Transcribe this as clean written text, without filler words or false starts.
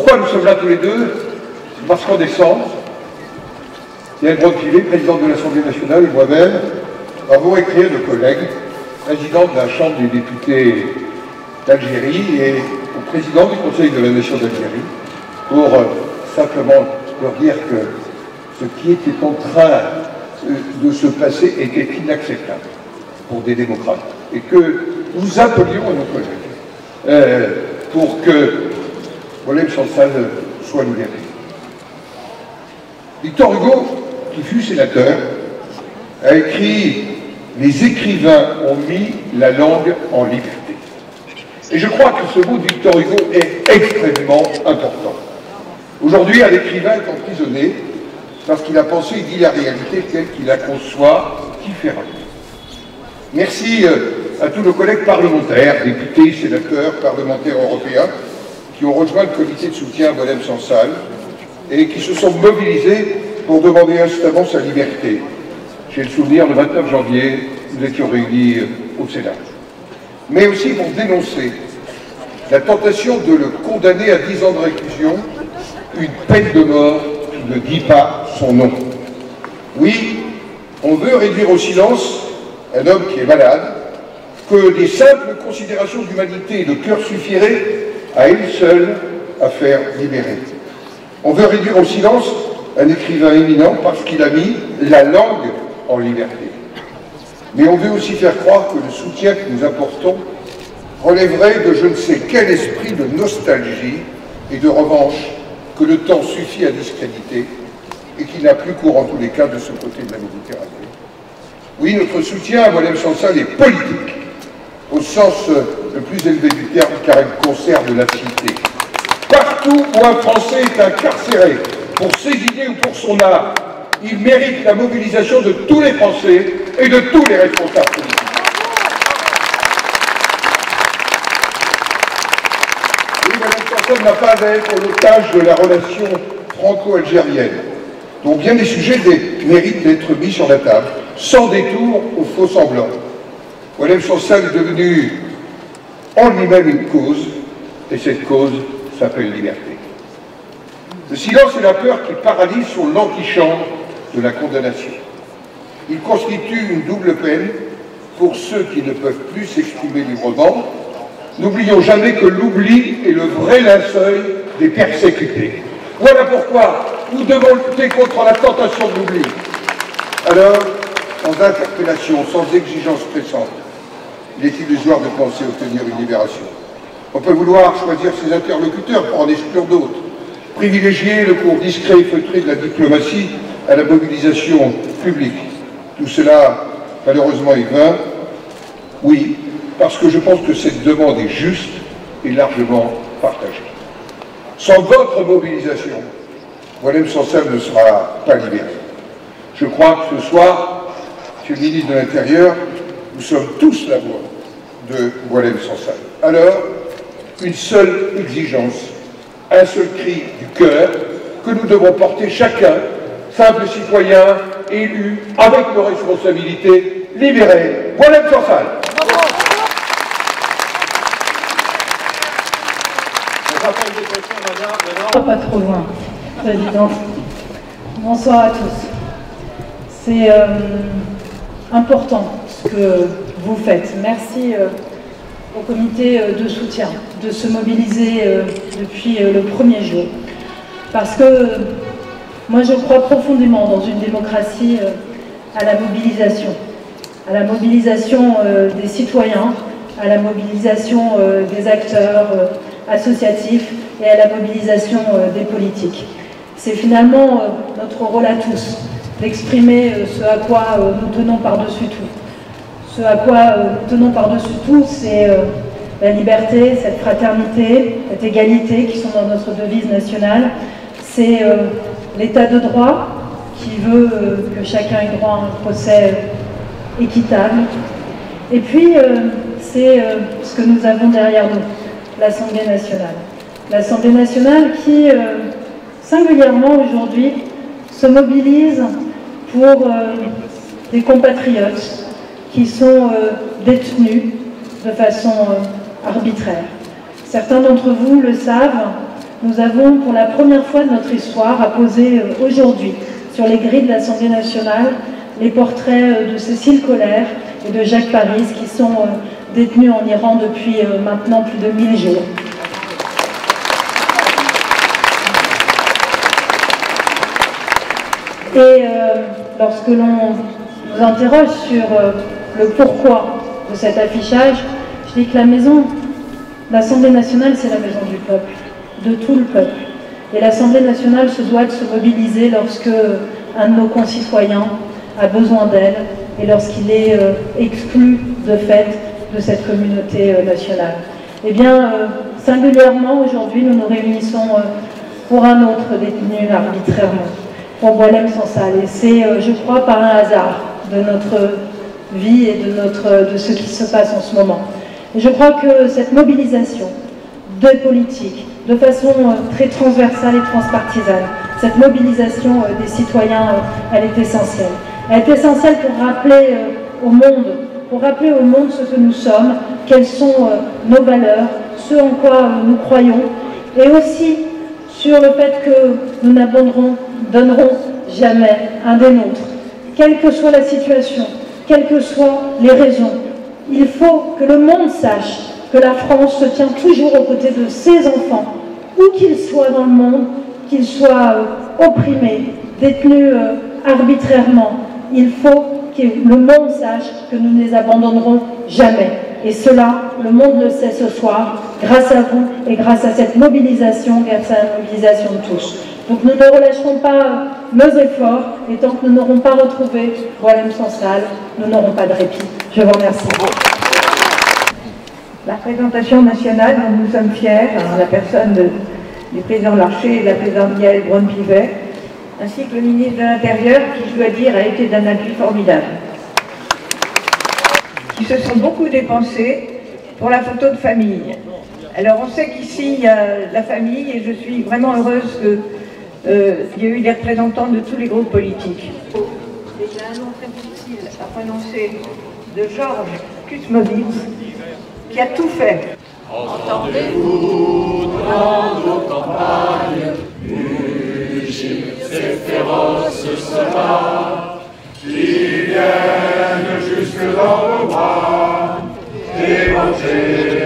Pourquoi nous sommes là tous les deux? Parce qu'en décembre, Yael Braun-Pivet, présidente de l'Assemblée nationale, et moi-même avons écrit à nos collègues, président de la Chambre des députés d'Algérie et au président du Conseil de la Nation d'Algérie, pour simplement leur dire que ce qui était en train de se passer était inacceptable pour des démocrates et que nous appelions à nos collègues pour que Boualem Sansal soit libéré. Victor Hugo, qui fut sénateur, a écrit « Les écrivains ont mis la langue en liberté ». Et je crois que ce mot de Victor Hugo est extrêmement important. Aujourd'hui, un écrivain est emprisonné parce qu'il a pensé et dit la réalité telle qu'il la conçoit différemment. Merci à tous nos collègues parlementaires, députés, sénateurs, parlementaires européens, qui ont rejoint le comité de soutien à Boualem Sansal et qui se sont mobilisés pour demander instamment sa liberté. J'ai le souvenir, le 29 janvier, nous étions réunis au Sénat. Mais aussi pour dénoncer la tentation de le condamner à 10 ans de réclusion, une peine de mort qui ne dit pas son nom. Oui, on veut réduire au silence un homme qui est malade, que des simples considérations d'humanité et de cœur suffiraient à elle seule à faire libérer. On veut réduire au silence un écrivain éminent parce qu'il a mis la langue en liberté. Mais on veut aussi faire croire que le soutien que nous apportons relèverait de je ne sais quel esprit de nostalgie et de revanche que le temps suffit à discréditer et qui n'a plus cours en tous les cas de ce côté de la Méditerranée. Oui, notre soutien à Boualem Sansal est politique, au sens le plus élevé du terme, car il concerne la cité. Partout où un Français est incarcéré pour ses idées ou pour son art, il mérite la mobilisation de tous les Français et de tous les responsables politiques. Oui, Boualem Sansal n'a pas à être l'otage de la relation franco-algérienne, dont bien des sujets méritent d'être mis sur la table, sans détour aux faux semblants. Boualem Sansal est devenu en lui-même une cause, et cette cause s'appelle liberté. Le silence et la peur qui paralysent sont l'antichambre de la condamnation. Il constitue une double peine pour ceux qui ne peuvent plus s'exprimer librement. N'oublions jamais que l'oubli est le vrai linceul des persécutés. Voilà pourquoi nous devons lutter contre la tentation de l'oubli. Alors, sans interpellation, sans exigence pressante, il est illusoire de penser obtenir une libération. On peut vouloir choisir ses interlocuteurs pour en exclure d'autres, privilégier le cours discret et feutré de la diplomatie à la mobilisation publique. Tout cela, malheureusement, est vain. Oui, parce que je pense que cette demande est juste et largement partagée. Sans votre mobilisation, Boualem Sansal ne sera pas libéré. Je crois que ce soir, Monsieur le ministre de l'Intérieur, nous sommes tous la voix de Boualem Sansal. Alors, une seule exigence, un seul cri du cœur que nous devons porter chacun, simples citoyens, élus, avec nos responsabilités, libérer Boualem Sansal. Pas trop loin, Président. Bonsoir à tous. C'est important ce que vous faites. Merci au comité de soutien de se mobiliser depuis le premier jour. Parce que moi je crois profondément dans une démocratie à la mobilisation des citoyens, à la mobilisation des acteurs associatifs et à la mobilisation des politiques. C'est finalement notre rôle à tous d'exprimer ce à quoi nous tenons par-dessus tout. Ce à quoi nous tenons par-dessus tout, c'est la liberté, cette fraternité, cette égalité qui sont dans notre devise nationale. C'est l'état de droit qui veut que chacun ait droit à un procès équitable. Et puis, c'est ce que nous avons derrière nous, l'Assemblée nationale. L'Assemblée nationale qui, singulièrement aujourd'hui, se mobilise pour des compatriotes qui sont détenus de façon arbitraire. Certains d'entre vous le savent, nous avons pour la première fois de notre histoire apposé aujourd'hui sur les grilles de l'Assemblée nationale les portraits de Cécile Collère et de Jacques Paris qui sont détenus en Iran depuis maintenant plus de 1000 jours. Et lorsque l'on nous interroge sur le pourquoi de cet affichage, je dis que l'Assemblée nationale, c'est la maison du peuple, de tout le peuple. Et l'Assemblée nationale se doit de se mobiliser lorsque un de nos concitoyens a besoin d'elle et lorsqu'il est exclu de fait de cette communauté nationale. Eh bien, singulièrement aujourd'hui, nous nous réunissons pour un autre détenu arbitrairement, pour Boualem Sansal. Et c'est, je crois, par un hasard de notre vie et de ce qui se passe en ce moment. Et je crois que cette mobilisation de politique, de façon très transversale et transpartisane, cette mobilisation des citoyens, elle est essentielle. Elle est essentielle pour rappeler au monde ce que nous sommes, quelles sont nos valeurs, ce en quoi nous croyons, et aussi sur le fait que nous n'abandonnerons jamais un des nôtres, quelle que soit la situation, quelles que soient les raisons. Il faut que le monde sache que la France se tient toujours aux côtés de ses enfants, où qu'ils soient dans le monde, qu'ils soient opprimés, détenus arbitrairement. Il faut que le monde sache que nous ne les abandonnerons jamais. Et cela, le monde le sait ce soir, grâce à vous et grâce à cette mobilisation, grâce à la mobilisation de tous. Donc nous ne relâcherons pas nos efforts, et tant que nous n'aurons pas retrouvé Boualem Sansal, nous n'aurons pas de répit. Je vous remercie. La représentation nationale dont nous sommes fiers, en la personne du président Larcher et de la présidente Yael Braun-Pivet, ainsi que le ministre de l'Intérieur, qui, je dois dire, a été d'un appui formidable. Ils se sont beaucoup dépensés pour la photo de famille. Alors on sait qu'ici, il y a la famille, et je suis vraiment heureuse qu'il y ait eu des représentants de tous les groupes politiques. Et j'ai un nom très difficile à prononcer, de Georges Kusmovitz, qui a tout fait. Entendez-vous dans nos campagnes mugir ces féroces soldats qui viennent jusque dans nos bras, déranger